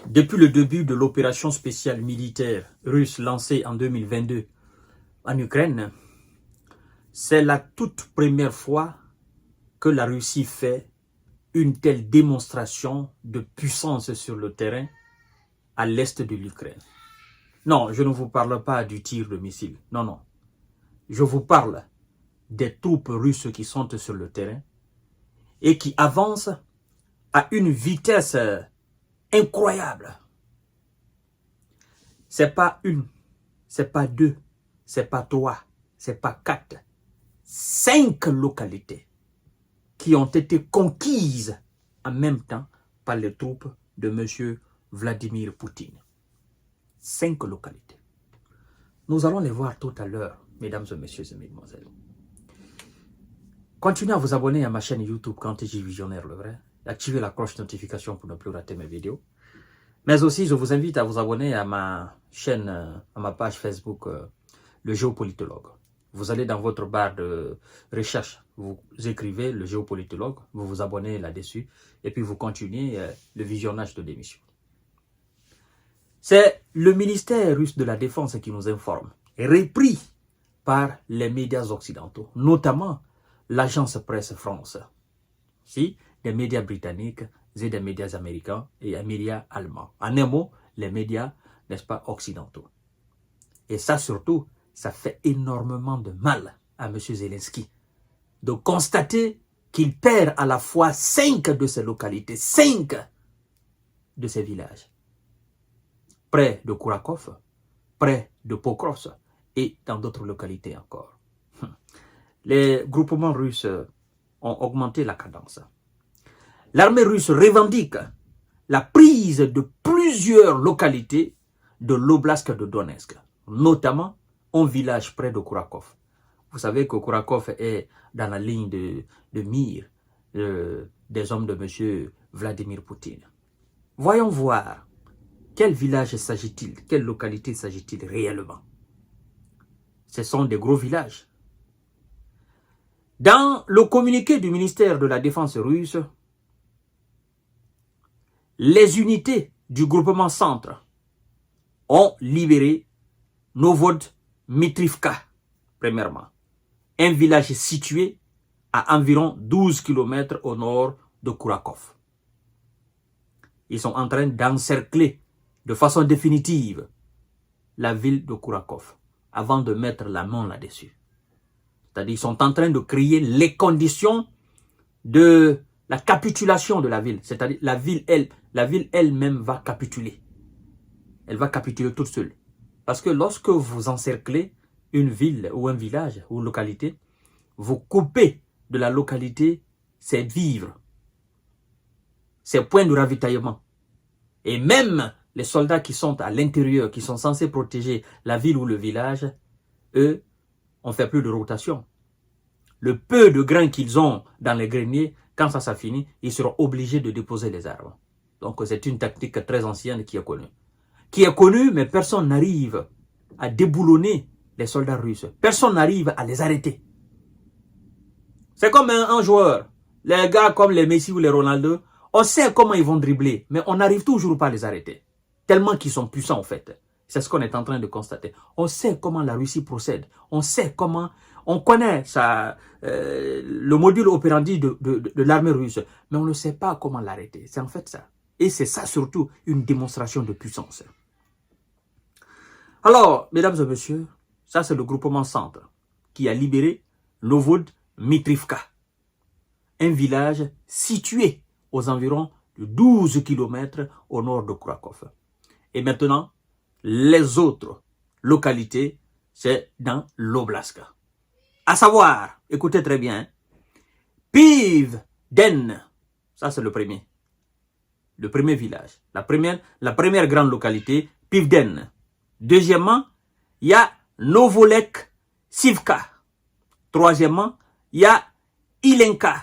Depuis le début de l'opération spéciale militaire russe lancée en 2022 en Ukraine, c'est la toute première fois que la Russie fait une telle démonstration de puissance sur le terrain à l'est de l'Ukraine. Non, je ne vous parle pas du tir de missiles. Non, non. Je vous parle des troupes russes qui sont sur le terrain et qui avancent à une vitesse incroyable. C'est pas une, c'est pas deux, c'est pas trois, c'est pas quatre, 5 localités qui ont été conquises en même temps par les troupes de M. Vladimir Poutine. 5 localités. Nous allons les voir tout à l'heure, mesdames et messieurs et mesdemoiselles. Continuez à vous abonner à ma chaîne YouTube Kanteji Visionnaire le vrai. Activez la cloche de notification pour ne plus rater mes vidéos. Mais aussi, je vous invite à vous abonner à ma chaîne, à ma page Facebook, le géopolitologue. Vous allez dans votre barre de recherche, vous écrivez le géopolitologue, vous vous abonnez là-dessus, et puis vous continuez le visionnage de l'émission. C'est le ministère russe de la Défense qui nous informe, repris par les médias occidentaux, notamment l'agence Presse France, si, des médias britanniques et des médias américains et des médias allemands. En un mot, les médias, n'est-ce pas, occidentaux. Et ça surtout, ça fait énormément de mal à M. Zelensky de constater qu'il perd à la fois 5 de ses localités, 5 de ses villages. Près de Kourakov, près de Pokrovsk et dans d'autres localités encore. Les groupements russes ont augmenté la cadence. L'armée russe revendique la prise de plusieurs localités de l'oblast de Donetsk, notamment un village près de Kourakov. Vous savez que Kourakov est dans la ligne de mire des hommes de M. Vladimir Poutine. Voyons voir quel village s'agit-il, quelle localité s'agit-il réellement. Ce sont des gros villages. Dans le communiqué du ministère de la Défense russe, les unités du groupement centre ont libéré Novod-Mitrivka, premièrement, un village situé à environ 12 km au nord de Kourakov. Ils sont en train d'encercler de façon définitive la ville de Kourakov avant de mettre la main là-dessus. C'est-à-dire qu'ils sont en train de créer les conditions de la capitulation de la ville. C'est-à-dire la ville elle-même va capituler. Elle va capituler toute seule. Parce que lorsque vous encerclez une ville ou un village ou une localité, vous coupez de la localité ses vivres, ses points de ravitaillement. Et même les soldats qui sont à l'intérieur, qui sont censés protéger la ville ou le village, eux, on ne fait plus de rotation. Le peu de grains qu'ils ont dans les greniers, quand ça finit, ils seront obligés de déposer les armes. Donc c'est une tactique très ancienne qui est connue. Qui est connue, mais personne n'arrive à déboulonner les soldats russes. Personne n'arrive à les arrêter. C'est comme un joueur. Les gars comme les Messi ou les Ronaldo, on sait comment ils vont dribbler, mais on n'arrive toujours pas à les arrêter. Tellement qu'ils sont puissants en fait. C'est ce qu'on est en train de constater. On sait comment la Russie procède. On sait comment... On connaît ça, le module opérandi de l'armée russe, mais on ne sait pas comment l'arrêter. C'est en fait ça. Et c'est ça surtout une démonstration de puissance. Alors, mesdames et messieurs, ça c'est le groupement centre qui a libéré Novod-Mitrivka, un village situé aux environs de 12 km au nord de Kourakov. Et maintenant, les autres localités, c'est dans l'Oblast. À savoir, écoutez très bien, Pivden, ça c'est le premier village, la première grande localité, Pivden. Deuxièmement, il y a Novolek Sivka. Troisièmement, il y a Ilenka.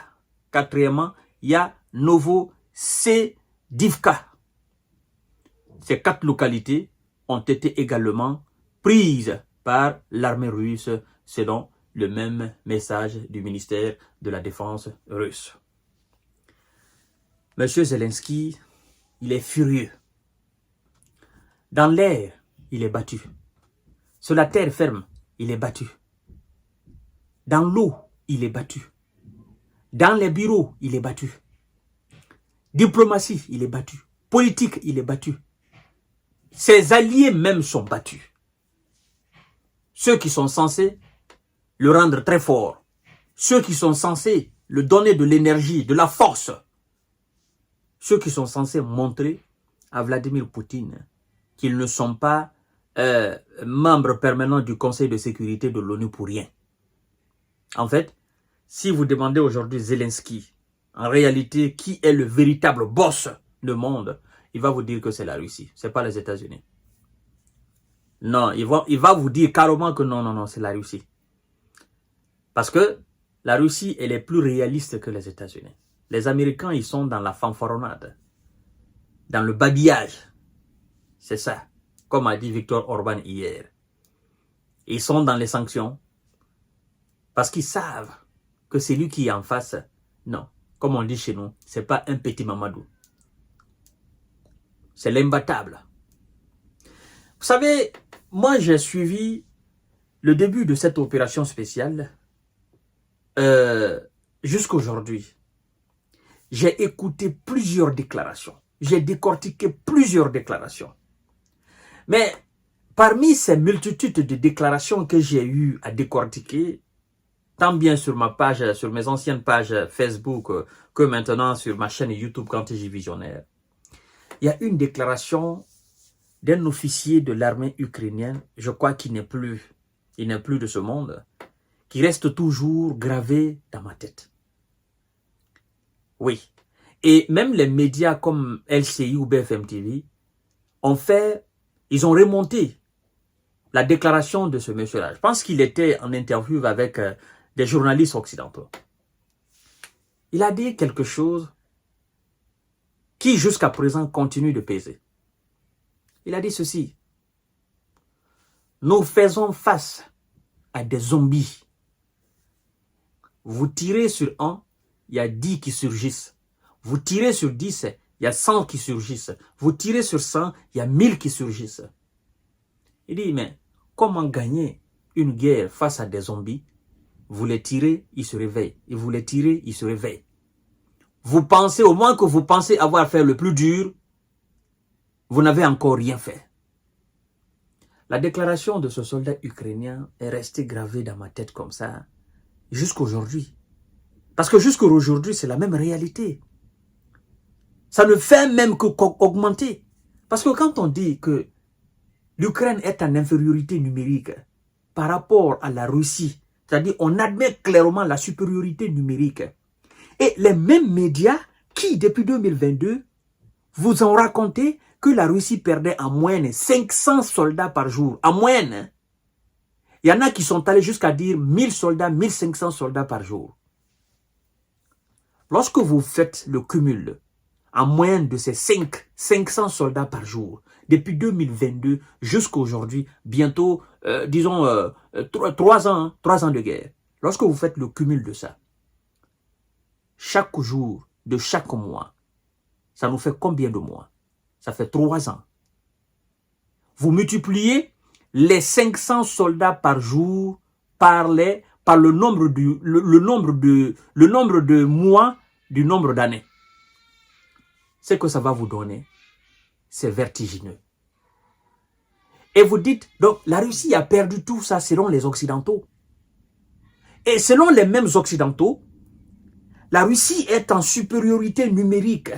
Quatrièmement, il y a Novosedivka. Ces 4 localités ont été également prises par l'armée russe selon le même message du ministère de la Défense russe. Monsieur Zelensky, il est furieux. Dans l'air, il est battu. Sur la terre ferme, il est battu. Dans l'eau, il est battu. Dans les bureaux, il est battu. Diplomatie, il est battu. Politique, il est battu. Ses alliés même sont battus. Ceux qui sont censés le rendre très fort. Ceux qui sont censés le donner de l'énergie, de la force. Ceux qui sont censés montrer à Vladimir Poutine qu'ils ne sont pas membres permanents du Conseil de sécurité de l'ONU pour rien. En fait, si vous demandez aujourd'hui Zelensky, en réalité, qui est le véritable boss du monde, il va vous dire que c'est la Russie, ce n'est pas les États-Unis. Non, il va vous dire carrément que non, c'est la Russie. Parce que la Russie, elle est plus réaliste que les États-Unis. Les Américains, ils sont dans la fanfaronnade, dans le babillage. C'est ça, comme a dit Viktor Orban hier. Ils sont dans les sanctions parce qu'ils savent que c'est lui qui est en face. Non, comme on dit chez nous, c'est pas un petit Mamadou. C'est l'imbattable. Vous savez, moi j'ai suivi le début de cette opération spéciale jusqu'à aujourd'hui. J'ai écouté plusieurs déclarations. J'ai décortiqué plusieurs déclarations. Mais parmi ces multitudes de déclarations que j'ai eu à décortiquer, tant bien sur ma page, sur mes anciennes pages Facebook, que maintenant sur ma chaîne YouTube Kanteji Visionnaire, il y a une déclaration d'un officier de l'armée ukrainienne, je crois qu'il n'est plus de ce monde, qui reste toujours gravé dans ma tête. Oui. Et même les médias comme LCI ou BFM TV ils ont remonté la déclaration de ce monsieur-là. Je pense qu'il était en interview avec des journalistes occidentaux. Il a dit quelque chose qui jusqu'à présent continue de peser. Il a dit ceci: nous faisons face à des zombies. Vous tirez sur un, il y a 10 qui surgissent. Vous tirez sur 10, il y a 100 qui surgissent. Vous tirez sur 100, il y a 1000 qui surgissent. Il dit, mais comment gagner une guerre face à des zombies? Vous les tirez, ils se réveillent. Et vous les tirez, ils se réveillent. Vous pensez, au moins que vous pensez avoir fait le plus dur, vous n'avez encore rien fait. La déclaration de ce soldat ukrainien est restée gravée dans ma tête comme ça, jusqu'aujourd'hui. Parce que jusqu'aujourd'hui, c'est la même réalité. Ça ne fait même qu'augmenter. Parce que quand on dit que l'Ukraine est en infériorité numérique par rapport à la Russie, c'est-à-dire on admet clairement la supériorité numérique. Et les mêmes médias qui, depuis 2022, vous ont raconté que la Russie perdait en moyenne 500 soldats par jour. En moyenne. Il y en a qui sont allés jusqu'à dire 1000 soldats, 1500 soldats par jour. Lorsque vous faites le cumul en moyenne de ces 500 soldats par jour, depuis 2022 jusqu'à aujourd'hui, bientôt, disons, 3 ans de guerre. Lorsque vous faites le cumul de ça, chaque jour de chaque mois, ça nous fait combien de mois? Ça fait 3 ans. Vous multipliez les 500 soldats par jour par le nombre de mois du nombre d'années. Ce que ça va vous donner, c'est vertigineux. Et vous dites, donc la Russie a perdu tout ça selon les Occidentaux. Et selon les mêmes Occidentaux, la Russie est en supériorité numérique,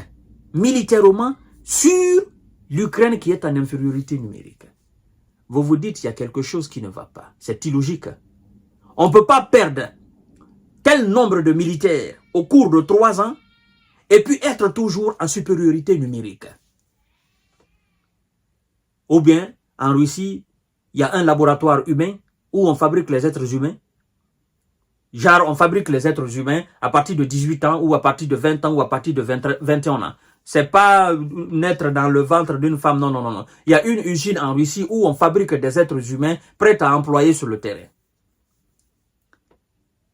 militairement, sur l'Ukraine qui est en infériorité numérique. Vous vous dites, il y a quelque chose qui ne va pas. C'est illogique. On ne peut pas perdre tel nombre de militaires au cours de 3 ans et puis être toujours en supériorité numérique. Ou bien, en Russie, il y a un laboratoire humain où on fabrique les êtres humains. Genre, on fabrique les êtres humains à partir de 18 ans ou à partir de 20 ans ou à partir de 21 ans. C'est pas naître dans le ventre d'une femme, non. Il y a une usine en Russie où on fabrique des êtres humains prêts à employer sur le terrain.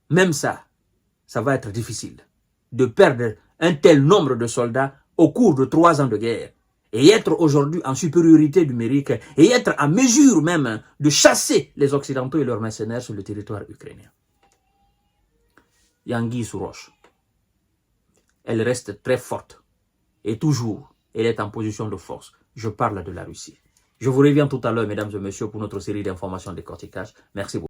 Même ça va être difficile de perdre un tel nombre de soldats au cours de 3 ans de guerre. et être aujourd'hui en supériorité numérique et être en mesure même de chasser les Occidentaux et leurs mercenaires sur le territoire ukrainien. Yangui Souroche, elle reste très forte et toujours, elle est en position de force. Je parle de la Russie. Je vous reviens tout à l'heure, mesdames et messieurs, pour notre série d'informations de décortiquage. Merci beaucoup.